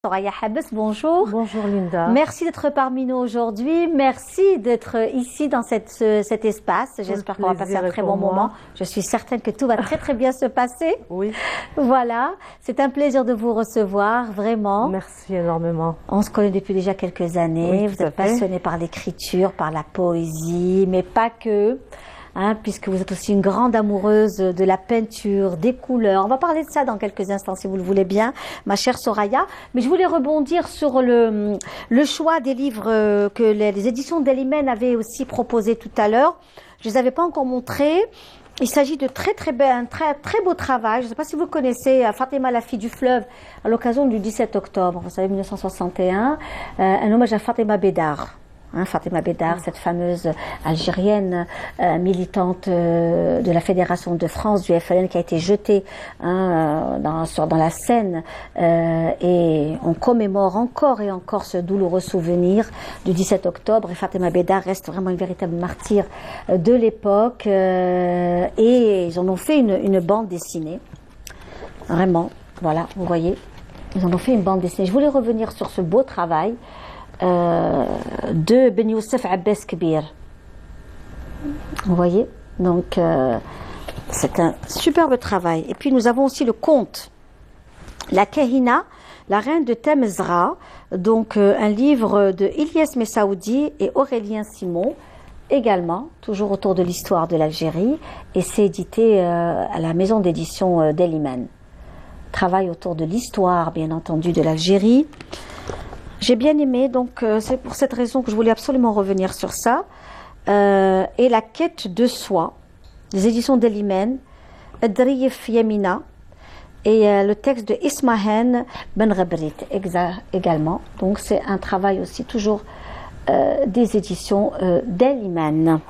Soraya Habes, bonjour. Bonjour Linda. Merci d'être parmi nous aujourd'hui. Merci d'être ici dans cet espace. J'espère qu'on va passer un très bon moment. Je suis certaine que tout va très bien se passer. Oui. Voilà, c'est un plaisir de vous recevoir, vraiment. Merci énormément. On se connaît depuis déjà quelques années. Oui, vous êtes passionnée par l'écriture, par la poésie, mais pas que. Puisque vous êtes aussi une grande amoureuse de la peinture, des couleurs. On va parler de ça dans quelques instants, si vous le voulez bien, ma chère Soraya. Mais je voulais rebondir sur le choix des livres que les éditions Del'imen avaient aussi proposés tout à l'heure. Je les avais pas encore montrés. Il s'agit de très beau travail. Je ne sais pas si vous connaissez Fatima, la fille du fleuve, à l'occasion du 17 octobre, vous savez, 1961, un hommage à Fatima Bédar. Fatima Bédar, cette fameuse Algérienne militante de la Fédération de France, du FLN, qui a été jetée dans la Seine, et on commémore encore et encore ce douloureux souvenir du 17 octobre. Et Fatima Bédar reste vraiment une véritable martyre de l'époque, et ils en ont fait une bande dessinée. Vraiment, voilà, vous voyez, ils en ont fait une bande dessinée. Je voulais revenir sur ce beau travail de Ben Youssef Abbas Kbir. Vous voyez, donc c'est un superbe travail. Et puis nous avons aussi le conte La Kahina, la reine de Temezra, donc un livre de Ilyes Messaoudi et Aurélien Simon, également toujours autour de l'histoire de l'Algérie, et c'est édité à la maison d'édition Del'imen. Travail autour de l'histoire, bien entendu, de l'Algérie. J'ai bien aimé, donc c'est pour cette raison que je voulais absolument revenir sur ça. Et la quête de soi, les éditions Del'imen, Adriyef Yamina, et le texte de Ismahen Ben Rabrit également. Donc c'est un travail aussi toujours des éditions Del'imen.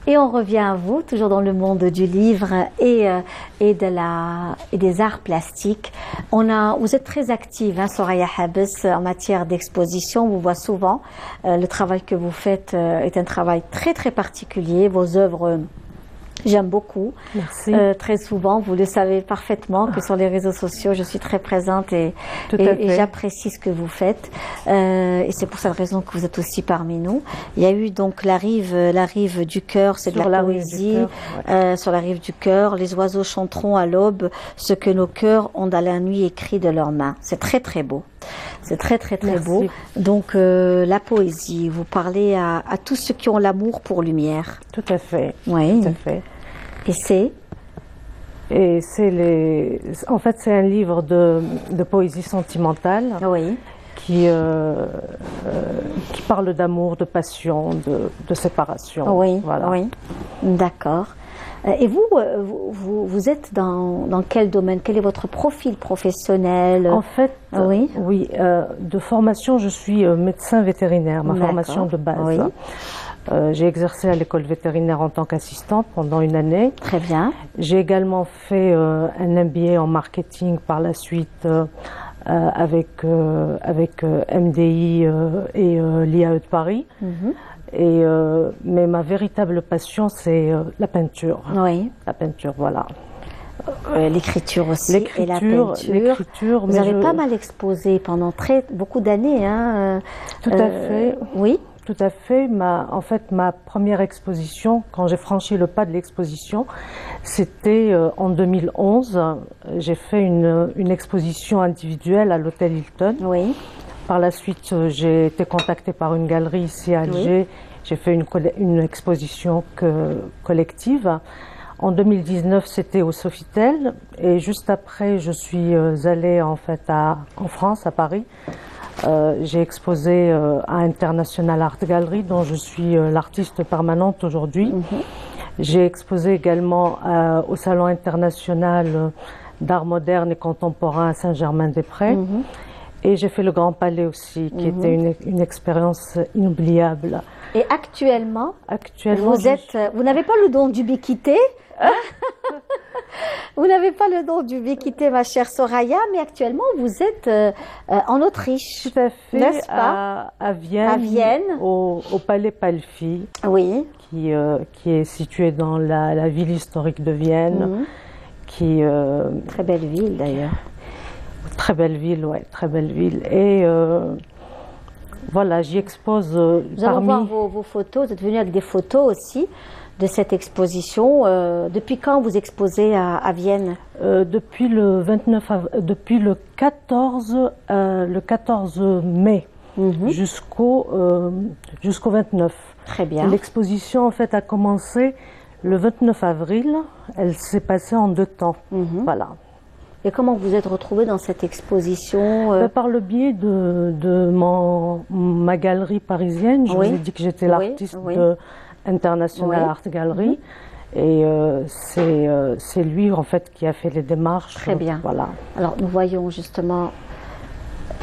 Et on revient à vous, toujours dans le monde du livre et des arts plastiques. Vous êtes très active, Soraya Habes, en matière d'exposition. On vous voit souvent. Le travail que vous faites est un travail très particulier. Vos œuvres, j'aime beaucoup. Merci. Très souvent, vous le savez parfaitement que sur les réseaux sociaux, je suis très présente et j'apprécie ce que vous faites. Et c'est pour cette raison que vous êtes aussi parmi nous. Il y a eu donc la rive du cœur, c'est de la poésie. Sur la rive du cœur, les oiseaux chanteront à l'aube ce que nos cœurs ont dans la nuit écrit de leurs mains. C'est très beau. C'est très beau. Donc la poésie, vous parlez à tous ceux qui ont l'amour pour lumière. Tout à fait. Oui. Tout à fait. Et en fait, c'est un livre de poésie sentimentale. Oui. Qui parle d'amour, de passion, de séparation. Oui. Voilà. Oui. D'accord. Et vous êtes dans quel domaine? Quel est votre profil professionnel? En fait, oui, de formation, je suis médecin vétérinaire, ma formation de base. Oui. J'ai exercé à l'école vétérinaire en tant qu'assistante pendant une année. Très bien. J'ai également fait un MBA en marketing par la suite avec MDI et l'IAE de Paris. Mais ma véritable passion, c'est la peinture. Oui. La peinture, voilà. L'écriture aussi et la peinture. Vous avez pas mal exposé pendant beaucoup d'années. Tout à fait. Oui. Tout à fait. En fait, ma première exposition, quand j'ai franchi le pas de l'exposition, c'était en 2011. J'ai fait une exposition individuelle à l'hôtel Hilton. Oui. Par la suite, j'ai été contactée par une galerie ici à Alger. Oui. J'ai fait une exposition collective. En 2019, c'était au Sofitel. Et juste après, je suis allée en fait en France, à Paris. J'ai exposé à International Art Gallery, dont je suis l'artiste permanente aujourd'hui. J'ai exposé également au Salon international d'art moderne et contemporain à Saint-Germain-des-Prés. Et j'ai fait le Grand Palais aussi, qui était une expérience inoubliable. Et actuellement vous n'avez pas le don d'ubiquité. Vous n'avez pas le don d'ubiquité, ma chère Soraya, mais actuellement vous êtes en Autriche. Tout à fait, n'est-ce pas? à Vienne, au Palais Palfi, oui. qui est situé dans la ville historique de Vienne. Très belle ville d'ailleurs. Très belle ville, ouais, très belle ville. Et voilà, j'y expose Nous allons voir vos photos. Vous êtes venu avec des photos aussi de cette exposition. Depuis quand vous exposez à Vienne? Depuis le 14 mai jusqu'au 29. Très bien. L'exposition en fait a commencé le 29 avril. Elle s'est passée en 2 temps. Voilà. Et comment vous êtes retrouvé dans cette exposition? Par le biais de ma galerie parisienne. Je vous ai dit que j'étais l'artiste de International Art Gallery. Et c'est lui en fait qui a fait les démarches. Très bien. Voilà. Alors nous voyons justement,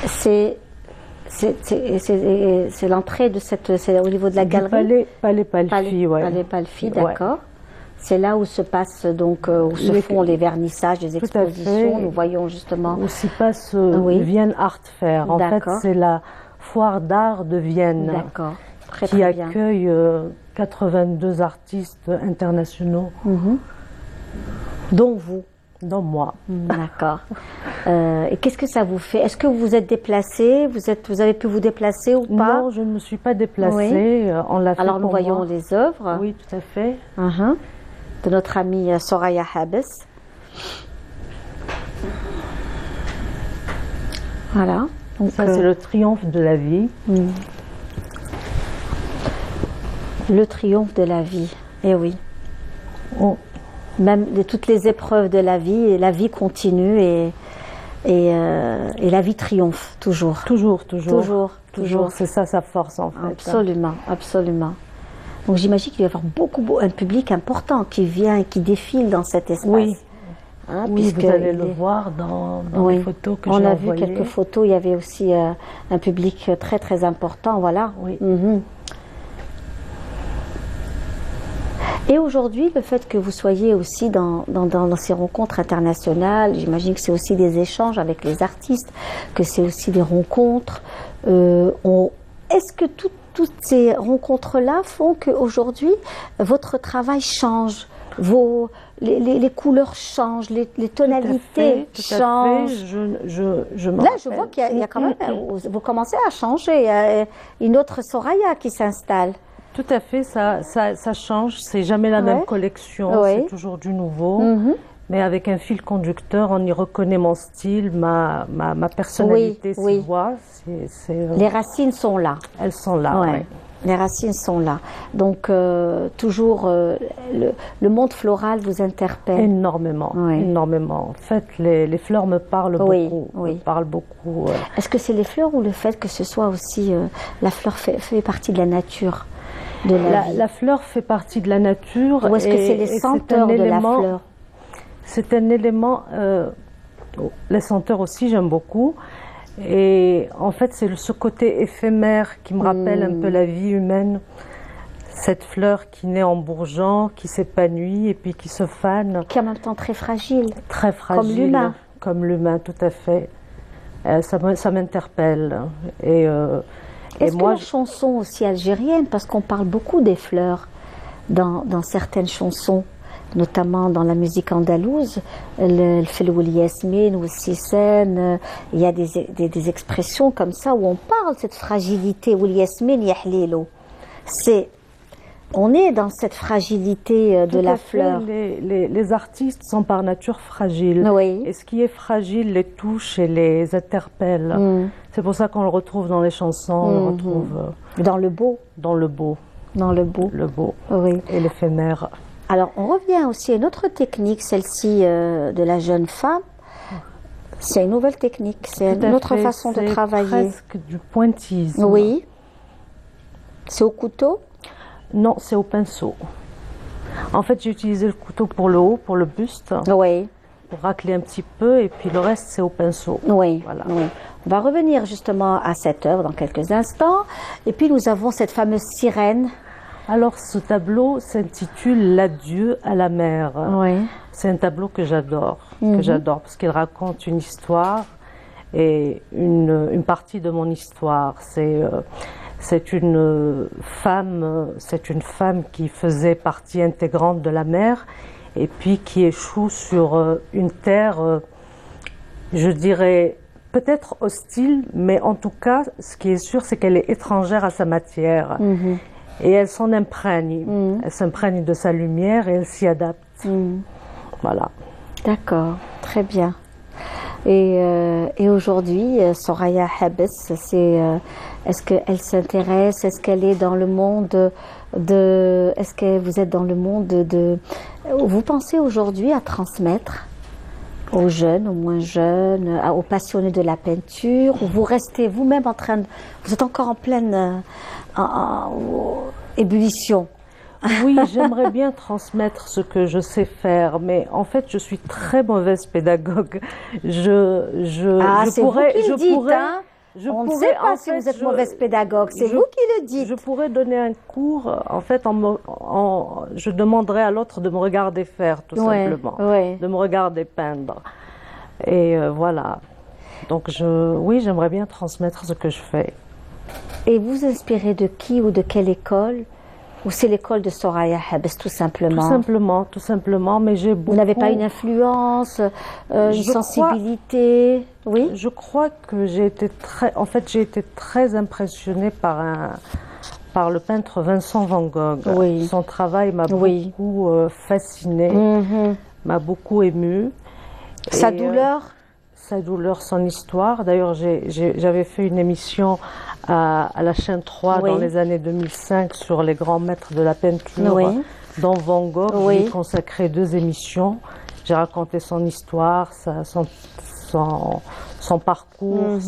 c'est l'entrée de cette, c'est au niveau de la galerie. Palais Palfi, ouais. Palais Palfi, d'accord. C'est là où se passe donc où se font les vernissages, les expositions. Nous voyons justement. Où s'y passe Vienne Art Fair. En fait, c'est la foire d'art de Vienne. D'accord. Qui accueille 82 artistes internationaux. Dont vous. Dont moi. D'accord. Et qu'est-ce que ça vous fait? Est-ce que vous vous êtes déplacé? Vous avez pu vous déplacer ou pas? Non, je ne me suis pas déplacée. On l'a fait. Alors nous voyons les œuvres. Oui, tout à fait. De notre amie Soraya Habes. Voilà. Donc, ça, c'est le triomphe de la vie. Le triomphe de la vie. Eh oui. Même de toutes les épreuves de la vie continue et la vie triomphe toujours. Toujours. C'est ça sa force en fait. Absolument, absolument. Donc j'imagine qu'il va y avoir un public important qui vient et qui défile dans cet espace. Oui, oui, vous allez le voir dans les photos que j'ai envoyées. On a vu quelques photos, il y avait aussi un public très très important, voilà. Oui. Et aujourd'hui, le fait que vous soyez aussi dans ces rencontres internationales, j'imagine que c'est aussi des échanges avec les artistes, que c'est aussi des rencontres. Est-ce que toutes ces rencontres-là font qu'aujourd'hui, votre travail change, les couleurs changent, les tonalités changent? Là, je vois qu'il y a quand même, vous commencez à changer, il y a une autre Soraya qui s'installe. Tout à fait, ça change, c'est jamais la même collection, c'est toujours du nouveau, mais avec un fil conducteur, on y reconnaît mon style, ma personnalité s'y voit. Les racines sont là. Elles sont là, oui. Les racines sont là. Donc, toujours, le monde floral vous interpelle. Énormément, énormément. En fait, les fleurs me parlent beaucoup. Est-ce que c'est les fleurs ou le fait que ce soit aussi, la fleur fait partie de la nature? La fleur fait partie de la nature. Ou est-ce que c'est les senteurs de la fleur? C'est un élément, les senteurs aussi j'aime beaucoup. Et en fait c'est ce côté éphémère qui me rappelle un peu la vie humaine. Cette fleur qui naît en bourgeon, qui s'épanouit et puis qui se fane. Qui est en même temps très fragile. Très fragile. Comme l'humain. Comme l'humain, tout à fait. Ça m'interpelle. Est-ce que la chanson aussi algérienne, parce qu'on parle beaucoup des fleurs dans certaines chansons, notamment dans la musique andalouse, le Felou Yasmine ou Sissène, il y a des expressions comme ça où on parle de cette fragilité, ou Yasmine Yahlilo. On est dans cette fragilité de la fleur. Les artistes sont par nature fragiles. Oui. Et ce qui est fragile les touche et les interpelle. C'est pour ça qu'on le retrouve dans les chansons, on le retrouve dans le beau. Dans le beau. Dans le beau. Le beau. Oui. Et l'éphémère. Alors, on revient aussi à une autre technique, celle-ci de la jeune femme. C'est une nouvelle technique, c'est une autre façon de travailler. C'est presque du pointillisme. Oui. C'est au couteau? Non, c'est au pinceau. En fait, j'ai utilisé le couteau pour le haut, pour le buste. Oui. Pour racler un petit peu, et puis le reste, c'est au pinceau. Oui. Voilà. Oui. On va revenir justement à cette œuvre dans quelques instants. Et puis, nous avons cette fameuse sirène. Alors, ce tableau s'intitule L'adieu à la mer. Oui. C'est un tableau que j'adore, parce qu'il raconte une histoire et une partie de mon histoire. C'est une femme qui faisait partie intégrante de la mer et puis qui échoue sur une terre Je dirais peut-être hostile, mais en tout cas, ce qui est sûr, c'est qu'elle est étrangère à sa matière. Et elle s'en imprègne. Elle s'imprègne de sa lumière et elle s'y adapte. Voilà. D'accord, très bien. Et aujourd'hui, Soraya Habes, est-ce qu'elle s'intéresse, est-ce qu'elle est dans le monde est-ce que vous êtes dans le monde vous pensez aujourd'hui à transmettre aux jeunes, aux moins jeunes, aux passionnés de la peinture, ou vous restez vous-même vous êtes encore en pleine ébullition? Oui, j'aimerais bien transmettre ce que je sais faire, mais en fait, je suis très mauvaise pédagogue. C'est vous qui le dites, hein? On ne sait pas si vous êtes mauvaise pédagogue, c'est vous qui le dites. Je pourrais donner un cours, en fait, je demanderais à l'autre de me regarder faire, tout simplement, de me regarder peindre. Et voilà. Donc, oui, j'aimerais bien transmettre ce que je fais. Et vous inspirez de qui ou de quelle école? Ou c'est l'école de Soraya Habes, tout simplement? Tout simplement, mais j'ai beaucoup... Vous n'avez pas une influence, une sensibilité? Oui. Je crois que j'ai été très impressionnée par le peintre Vincent van Gogh. Oui. Son travail m'a beaucoup fascinée, m'a beaucoup émue. Sa douleur? Sa douleur, son histoire. D'ailleurs, j'avais fait une émission à la chaîne 3 dans les années 2005 sur les grands maîtres de la peinture, dont Van Gogh. J'ai consacré 2 émissions. J'ai raconté son histoire, son parcours,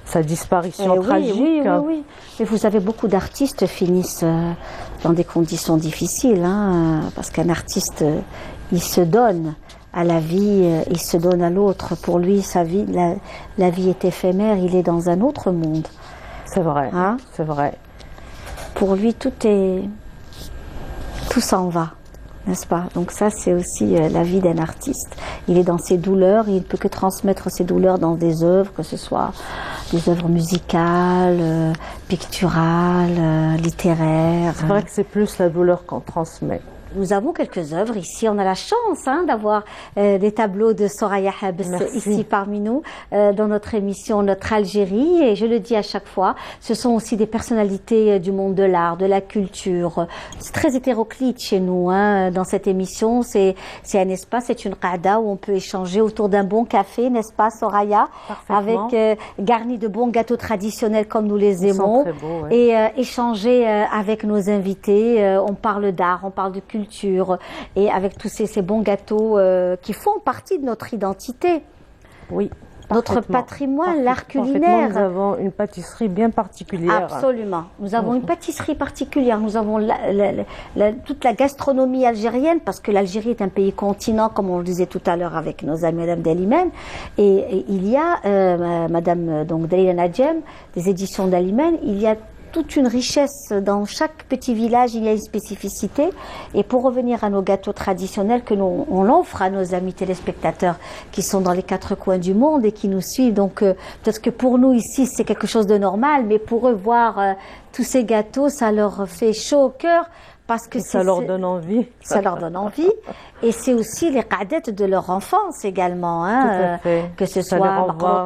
sa disparition tragique. Oui. Mais vous avez beaucoup d'artistes qui finissent dans des conditions difficiles, hein, parce qu'un artiste, il se donne à la vie, il se donne à l'autre. Pour lui, la vie est éphémère, il est dans un autre monde. C'est vrai, hein? C'est vrai. Pour lui, tout s'en va, n'est-ce pas? Donc ça, c'est aussi la vie d'un artiste. Il est dans ses douleurs, il ne peut que transmettre ses douleurs dans des œuvres, que ce soit des œuvres musicales, picturales, littéraires. C'est vrai que c'est plus la douleur qu'on transmet. Nous avons quelques œuvres ici. On a la chance d'avoir des tableaux de Soraya Habes ici parmi nous dans notre émission Notre Algérie. Et je le dis à chaque fois, ce sont aussi des personnalités du monde de l'art, de la culture. C'est très hétéroclite chez nous dans cette émission. C'est un espace, c'est une qada où on peut échanger autour d'un bon café, n'est-ce pas Soraya? Avec garni de bons gâteaux traditionnels comme nous les aimons. Très beaux, et échanger avec nos invités. On parle d'art, on parle de culture et avec tous ces bons gâteaux qui font partie de notre identité. Oui. Notre patrimoine, l'art culinaire. Nous avons une pâtisserie bien particulière. Absolument. Nous avons une pâtisserie particulière. Nous avons toute la gastronomie algérienne, parce que l'Algérie est un pays continent, comme on le disait tout à l'heure avec nos amis Madame Dalimen. Et il y a, Madame Dalila Nadjem, des éditions Dalimen, il y a toute une richesse. Dans chaque petit village, il y a une spécificité. Et pour revenir à nos gâteaux traditionnels que on offre à nos amis téléspectateurs qui sont dans les 4 coins du monde et qui nous suivent. Donc peut-être que pour nous ici, c'est quelque chose de normal, mais pour eux, voir tous ces gâteaux, ça leur fait chaud au cœur. Parce que ça leur donne envie. Ça leur donne envie. Et c'est aussi les qadettes de leur enfance également. Tout à fait. Que ce soit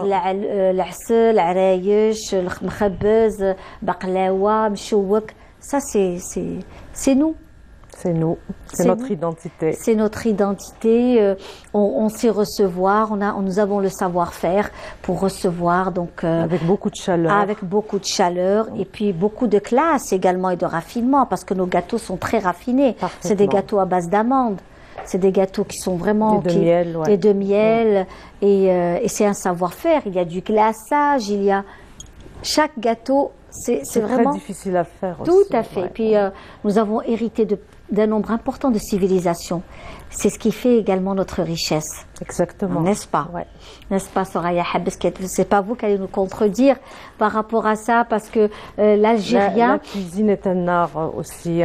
l'asl, l'arayesh, l'mkhabbez, baqlawa, mchouak. Ça, c'est nous. C'est nous. C'est notre identité. C'est notre identité. On sait recevoir. Nous avons le savoir-faire pour recevoir. Donc, avec beaucoup de chaleur. Avec beaucoup de chaleur. Et puis beaucoup de classe également et de raffinement, parce que nos gâteaux sont très raffinés. C'est des gâteaux à base d'amandes. C'est des gâteaux qui sont vraiment... Et de miel, Et de miel. Et c'est un savoir-faire. Il y a du glaçage, il y a... Chaque gâteau, c'est vraiment... très difficile à faire aussi. Tout à fait. Et puis, nous avons hérité d'un nombre important de civilisations. C'est ce qui fait également notre richesse. Exactement. N'est-ce pas? N'est-ce pas, Soraya Habes? C'est pas vous qui allez nous contredire par rapport à ça, parce que l'Algérien... La cuisine est un art aussi.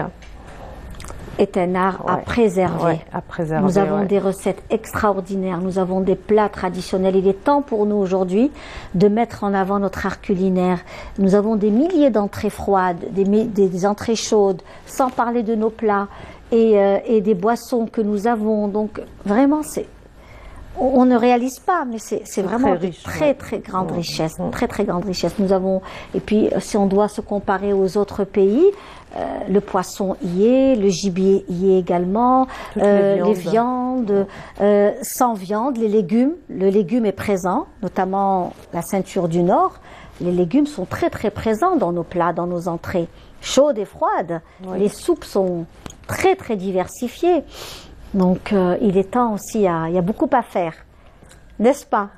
Est un art à préserver. À préserver. Nous avons des recettes extraordinaires, nous avons des plats traditionnels. Il est temps pour nous aujourd'hui de mettre en avant notre art culinaire. Nous avons des milliers d'entrées froides, des entrées chaudes, sans parler de nos plats et des boissons que nous avons. Donc vraiment, on ne réalise pas, mais c'est vraiment très riche, très grande richesse, très grande richesse. Nous avons, et puis si on doit se comparer aux autres pays, le poisson y est, le gibier y est également, les viandes, sans viande, les légumes, le légume est présent, notamment la ceinture du Nord. Les légumes sont très présents dans nos plats, dans nos entrées, chaudes et froides. Oui. Les soupes sont très diversifiées. Donc, il est temps aussi, il y a beaucoup à faire. N'est-ce pas,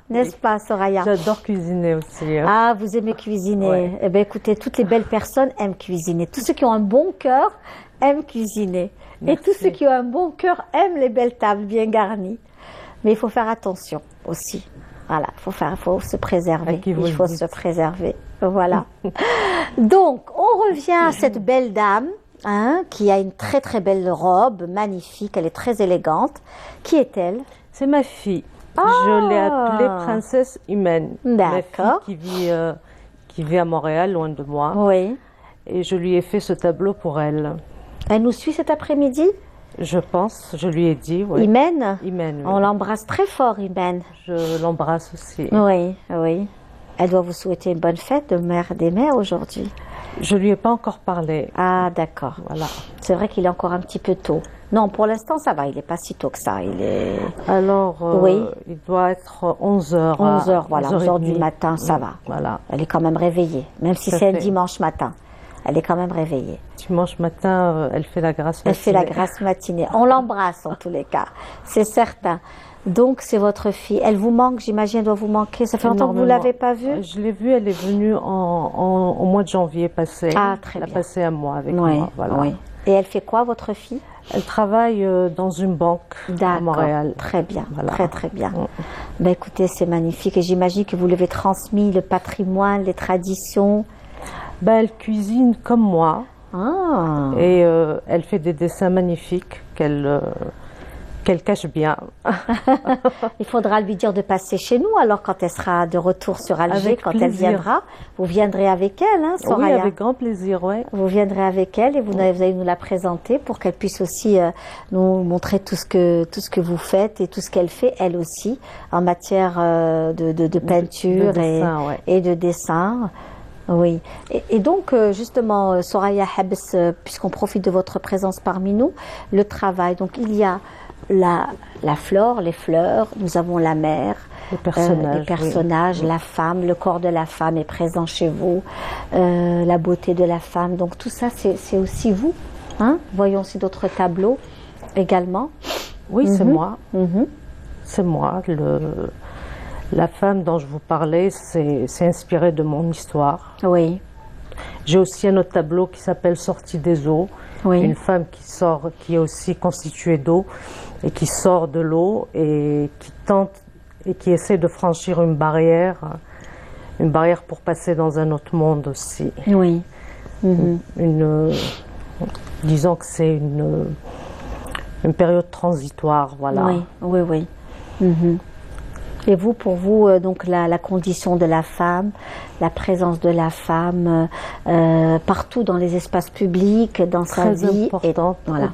Soraya? J'adore cuisiner aussi. Hein. Ah, vous aimez cuisiner. Ouais. Eh bien, écoutez, toutes les belles personnes aiment cuisiner. Tous ceux qui ont un bon cœur aiment cuisiner. Merci. Et tous ceux qui ont un bon cœur aiment les belles tables bien garnies. Mais il faut faire attention aussi. Voilà, faut se préserver. Il faut se préserver. Voilà. Donc, on revient à cette belle dame. Hein, qui a une très belle robe, magnifique, elle est très élégante. Qui est-elle? C'est ma fille. Je l'ai appelée Princesse Imen. D'accord. Ma fille qui vit à Montréal, loin de moi. Oui. Et je lui ai fait ce tableau pour elle. Elle nous suit cet après-midi? Je pense, je lui ai dit. Oui. Imen? Imen, oui. On l'embrasse très fort, Imen. Je l'embrasse aussi. Oui. Elle doit vous souhaiter une bonne fête de mère des mères aujourd'hui. Je lui ai pas encore parlé. Ah, d'accord. Voilà. C'est vrai qu'il est encore un petit peu tôt. Non, pour l'instant, ça va. Il n'est pas si tôt que ça. Il est... Alors, oui. Il doit être 11h. 11h, voilà. 11h du matin, ça va. Voilà. Elle est quand même réveillée. Même si c'est un dimanche matin. Elle est quand même réveillée. Dimanche matin, elle fait la grasse matinée. Elle fait la grasse matinée. On l'embrasse en tous les cas. C'est certain. Donc, c'est votre fille. Elle vous manque, j'imagine, elle doit vous manquer. Ça fait longtemps que vous ne l'avez pas vue? Je l'ai vue, elle est venue au mois de janvier passé. Ah, très bien. Elle a passé un mois avec moi. Voilà. Oui. Et elle fait quoi, votre fille? Elle travaille dans une banque à Montréal. Très bien, voilà. Très bien. Ben, écoutez, c'est magnifique. Et j'imagine que vous lui avez transmis le patrimoine, les traditions. Ben, elle cuisine comme moi. Ah. Et elle fait des dessins magnifiques qu'elle cache bien. Il faudra lui dire de passer chez nous, alors quand elle sera de retour sur Alger, avec quand plaisir. Elle viendra. Vous viendrez avec elle, hein, Soraya? Oui, avec grand plaisir, oui. Vous viendrez avec elle et vous allez nous la présenter pour qu'elle puisse aussi nous montrer tout ce que vous faites et tout ce qu'elle fait, elle aussi, en matière de peinture et de dessin. Oui. Et donc, justement, Soraya Habs, puisqu'on profite de votre présence parmi nous, le travail. Donc, il y a la flore, les fleurs, nous avons la mer, les personnages, oui. La femme, le corps de la femme est présent chez vous, la beauté de la femme. Donc, tout ça, c'est aussi vous. Hein? Voyons aussi d'autres tableaux également. Oui, c'est moi. C'est moi. La femme dont je vous parlais, c'est inspiré de mon histoire. Oui. J'ai aussi un autre tableau qui s'appelle Sortie des eaux. Oui. Une femme qui est aussi constituée d'eau et qui sort de l'eau et qui tente et qui essaie de franchir une barrière pour passer dans un autre monde aussi. Oui. Disons que c'est une période transitoire, voilà. Oui. Et vous, pour vous, donc la condition de la femme, la présence de la femme partout dans les espaces publics, dans sa vie,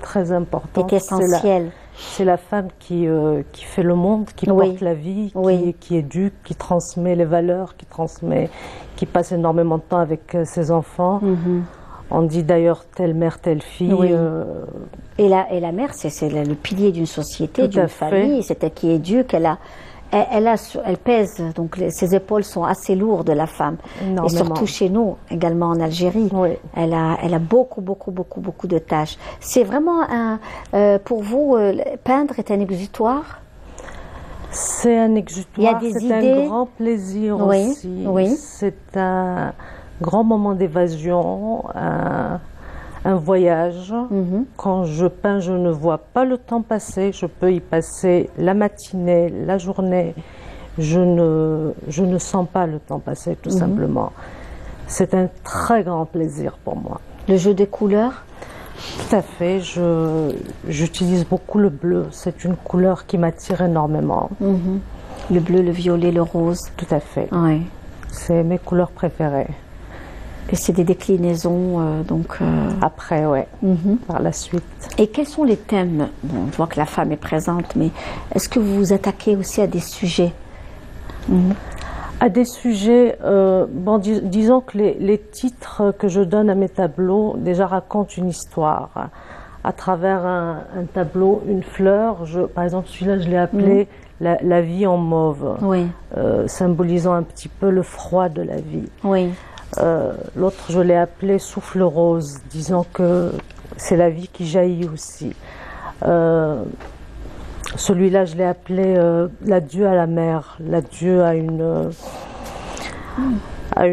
très importante, est essentielle. C'est la femme qui fait le monde, qui porte la vie, qui éduque, qui transmet les valeurs, qui passe énormément de temps avec ses enfants. On dit d'ailleurs telle mère, telle fille. Oui. Et la mère, c'est le pilier d'une société, d'une famille. C'est elle qui éduque. Elle pèse, donc ses épaules sont assez lourdes, la femme. Et surtout chez nous, également en Algérie. Oui. Elle a beaucoup de tâches. C'est vraiment pour vous, peindre est un exutoire? C'est un exutoire, c'est un grand plaisir aussi. Oui. C'est un grand moment d'évasion, un voyage. Quand je peins, je ne vois pas le temps passer. Je peux y passer la matinée, la journée. Je ne sens pas le temps passer, tout simplement. C'est un très grand plaisir pour moi. Le jeu des couleurs? Tout à fait. J'utilise beaucoup le bleu. C'est une couleur qui m'attire énormément. Le bleu, le violet, le rose. Tout à fait. Oui. C'est mes couleurs préférées. Et c'est des déclinaisons, Après, ouais, par la suite. Et quels sont les thèmes? Bon, on voit que la femme est présente, mais est-ce que vous vous attaquez aussi à des sujets? À des sujets, disons que les titres que je donne à mes tableaux déjà racontent une histoire. À travers un tableau, une fleur, par exemple celui-là je l'ai appelé la vie en mauve, Oui. Symbolisant un petit peu le froid de la vie. Oui. L'autre je l'ai appelé souffle rose, disant que c'est la vie qui jaillit aussi. Celui-là je l'ai appelé l'adieu à la mer, l'adieu à une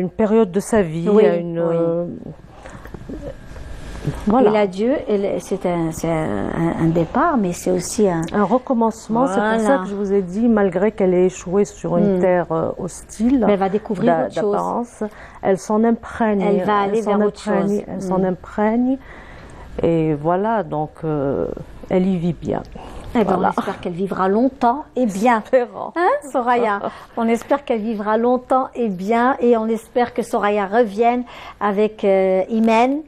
période de sa vie, Oui, à une... Voilà. Et l'adieu, c'est un départ, mais c'est aussi un recommencement. Voilà. C'est pour ça que je vous ai dit, malgré qu'elle ait échoué sur une terre hostile, mais elle va découvrir autre chose. Elle s'en imprègne. Elle va aller vers autre chose. Elle s'en imprègne. Et voilà, donc elle y vit bien. Eh ben, voilà. On espère qu'elle vivra longtemps et bien. Hein, Soraya? On espère qu'elle vivra longtemps et bien, et on espère que Soraya revienne avec Imen.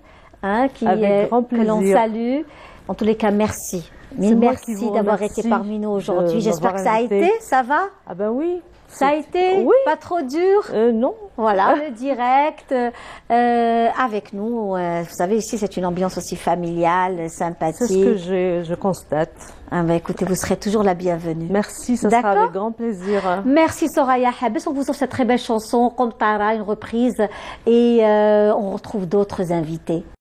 Que l'on salue. En tous les cas, merci. Merci d'avoir été parmi nous aujourd'hui. J'espère que ça a été. Ça va? Ah ben oui. Ça a été? Oui. Pas trop dur? Non. Voilà, le direct avec nous. Vous savez, ici, c'est une ambiance aussi familiale, sympathique. C'est ce que je constate. Ah ben, écoutez, vous serez toujours la bienvenue. Merci, ça sera avec grand plaisir. Merci Soraya Habes. On vous offre cette très belle chanson, Qomtara, une reprise. Et on retrouve d'autres invités.